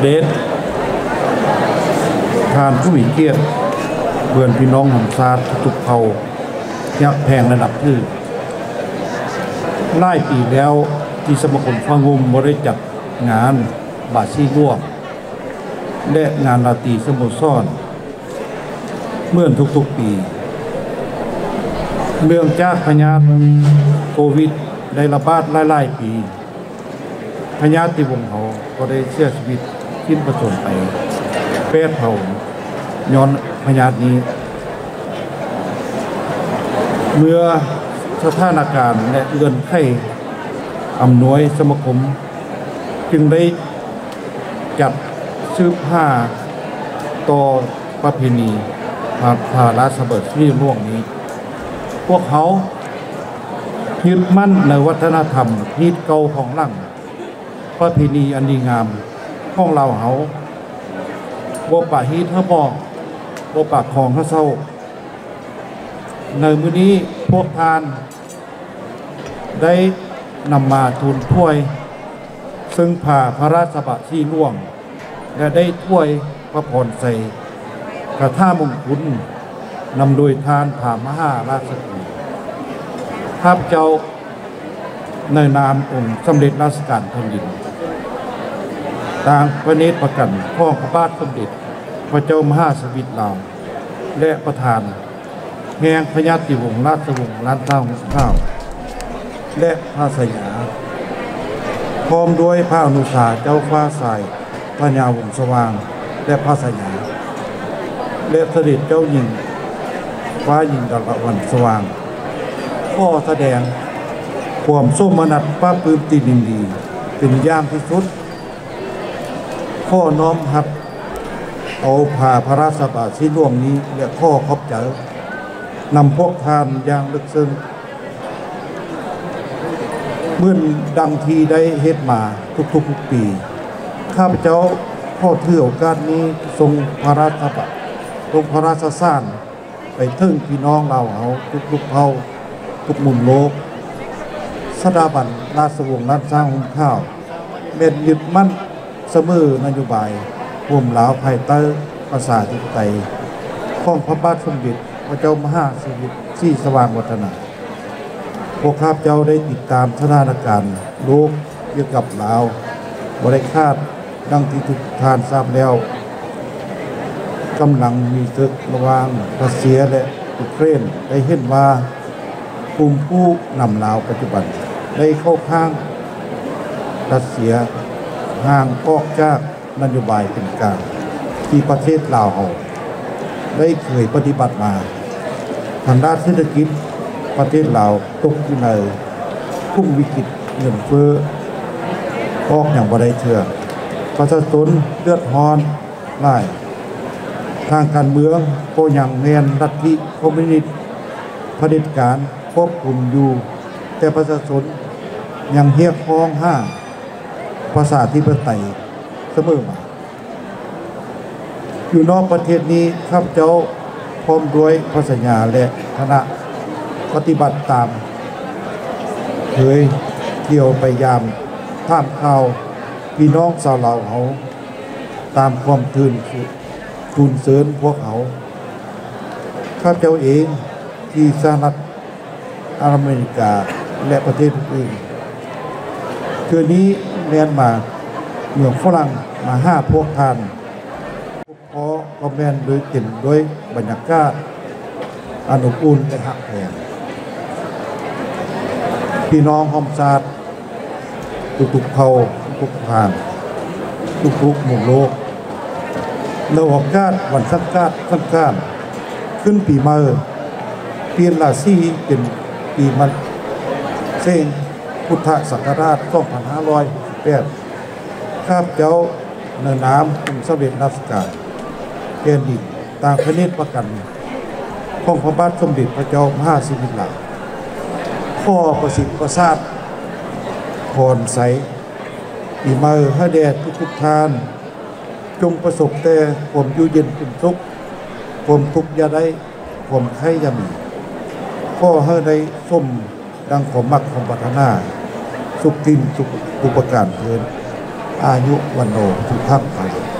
ด็จทานผู้มีเกียรติเพื่อนพี่น้องหำซาดทุกเผ่ายักแพงระดับที่หลายปีแล้วที่สมาคมฟังงมบริจัดงานบาชีร่วมและงานราตรีสโมสรเมื่อทุกๆปีเนื่องจากพยาธิโควิดได้ระบาดหลายปีพญาติวงศ์เขาก็ได้เสียชีวิตสิ้นประชนไป8 เผ่าย้อนพญาตินี้เมื่อสถานการณ์และเอื้อนไขอำนวยสมาคมจึงได้จัดสืบผ้าต่อประเพณีพาราสเบิดที่ร่วงนี้พวกเขายึดมั่นในวัฒนธรรมที่เก่าของหลังประเพณีอันดีงามของเราเขาบ่ป่าฮีทเฮาบ่ปากของเฮาเศร้าในมื้อนี้พวกทานได้นำมาทูลถ้วยซึ่งผ่าพระราชบพิธีร่วงและได้ถ้วยพระพรใส่กระท่ามงคลนำโดยทานผ่ามหาราชกุลข้าพเจ้าในนามองค์สมเด็จราชกาลแผ่นดินต่างพระเนตรประกันข้องพระบาทสมเด็จพระเจ้ามหาสวิตลาวและประธานแห่งพญาติวงศ์ราชวงศ์ล้านเต้าข้าวและพระสยามพร้อมด้วยพระอนุชาเจ้าฟ้าสายพญาวงศ์สว่างและพระสยามและเสด็จเจ้าหญิงฟ้าหญิงดลวันสว่างข้อแสดงความโสมนัสปราบปลื้มตีดินดีเป็นอย่างที่สุดข้อน้อมรับเอาผ่าพระราชบาชีร่วงนี้และข้อขอบใจนำพวกทานอย่างลึกซึ้งเมื่อดังทีได้เฮ็ดมาทุกๆปีข้าพเจ้าข้อถือโอกาสนี้ทรงพระราชบาทรงพระราชสานไปถึงพี่น้องเราเขาทุกเผ่าทุกมุมโลกสถาบันราชวงศ์ล้านสร้างหุ่มข้าวเป็นยึดมั่นเสมอนโยบายร่วมหลาวภายใต้ประชาธิปไตยของพระบาทสมเด็จพระเจ้ามหาสิริศรีสว่างวัฒนาพวกข้าพเจ้าได้ติดตามสถานการณ์โลกเกี่ยวกับลาวบริคาดดังที่ทุกท่านทราบแล้วกำลังมีศึกระหว่างรัสเซียและยูเครนได้เห็นว่ากลุ่มผู้นำลาวปัจจุบันได้เข้าข้างรัสเซียห่างออกจากนโยบายเป็นกลางที่ประเทศลาวเราได้เคยปฏิบัติมาทางด้านเศรษฐกิจประเทศลาวตกอยู่ในพุ่งวิกฤตเงินเฟ้อออกอย่างบ่ได้เทื่อประชาชนเลือดร้อนหลายทางการเมืองก็ยังแม่นลัทธิคอมมิวนิสต์เผด็จการควบคุมอยู่แต่ประชาชนยังเรียกร้องหาประชาธิปไตยเสมอมาอยู่นอกประเทศนี้ข้าพเจ้าพร้อมด้วยพระสัญญาและคณะปฏิบัติตามเคยเที่ยวไปยามท่ามข่าวพี่น้องชาวลาวเขาตามความทื่นทูลเสริญพวกเขาข้าพเจ้าเองที่สหรัฐอเมริกาและประเทศอื่นคืนนี้แม่นมาเมืองฝรั่งมาห้าพวกทานพอก็แม่นโดยเต็มด้วยบรรยากาศอนุอุ่นและหักแพงพี่น้องหอมซาดทุกเผ่าทุกทานทุกหมู่โลกในโอกาสวันสังฆาตขึ้นปีมาเปลี่ยนราศีเป็นปีมันเส้งพุทธศักราช2508ข้าพเจ้าในนามองค์สมเด็จราชกาลแผ่นดินตามพระเนตรประกันของพระบาทสมเด็จพระเจ้ามหาสิริราชข้อประสิทธิ์ประสาทพรใสปีมาให้แด่ทุกท่านจงประสบแต่ความอยู่เย็นเป็นสุขความทุกข์อย่าได้ความไข้อย่ามีข้อให้ได้ส้มดังความมักความปรารถนาสุขทินสุขอุปการเถิด อายุวันโนสุขังพลัง